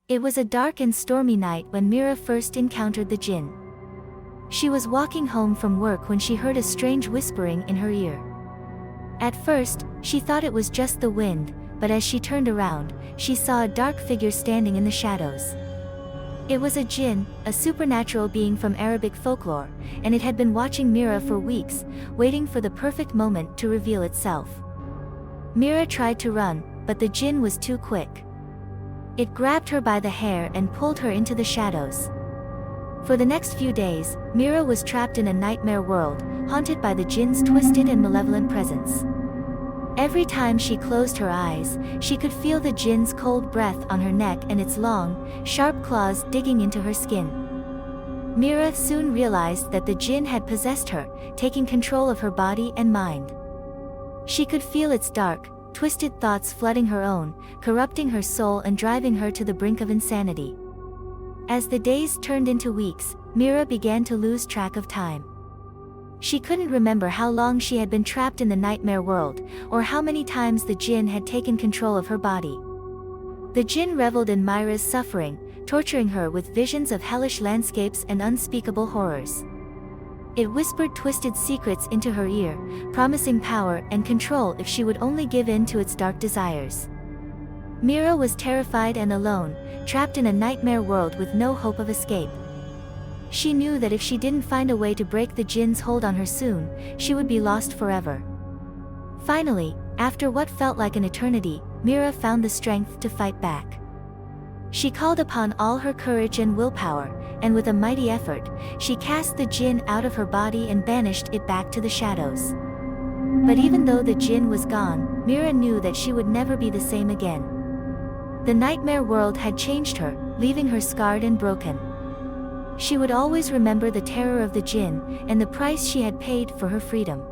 It was a dark and stormy night when Mira first encountered the Jinn. She was walking home from work when she heard a strange whispering in her ear. At first, she thought it was just the wind, but as she turned around, she saw a dark figure standing in the shadows. It was a Jinn, a supernatural being from Arabic folklore, and it had been watching Mira for weeks, waiting for the perfect moment to reveal itself. Mira tried to run, but the Jinn was too quick. It grabbed her by the hair and pulled her into the shadows. For the next few days, Mira was trapped in a nightmare world, haunted by the Jinn's twisted and malevolent presence. Every time she closed her eyes, she could feel the Jinn's cold breath on her neck and its long, sharp claws digging into her skin. Mira soon realized that the Jinn had possessed her, taking control of her body and mind. She could feel its dark, twisted thoughts flooding her own, corrupting her soul and driving her to the brink of insanity. As the days turned into weeks, Mira began to lose track of time. She couldn't remember how long she had been trapped in the nightmare world, or how many times the Jinn had taken control of her body. The Jinn reveled in Mira's suffering, torturing her with visions of hellish landscapes and unspeakable horrors. It whispered twisted secrets into her ear, promising power and control if she would only give in to its dark desires. Mira was terrified and alone, trapped in a nightmare world with no hope of escape. She knew that if she didn't find a way to break the Jinn's hold on her soon, she would be lost forever. Finally, after what felt like an eternity, Mira found the strength to fight back. She called upon all her courage and willpower, and with a mighty effort, she cast the Jinn out of her body and banished it back to the shadows. But even though the Jinn was gone, Mira knew that she would never be the same again. The nightmare world had changed her, leaving her scarred and broken. She would always remember the terror of the Jinn, and the price she had paid for her freedom.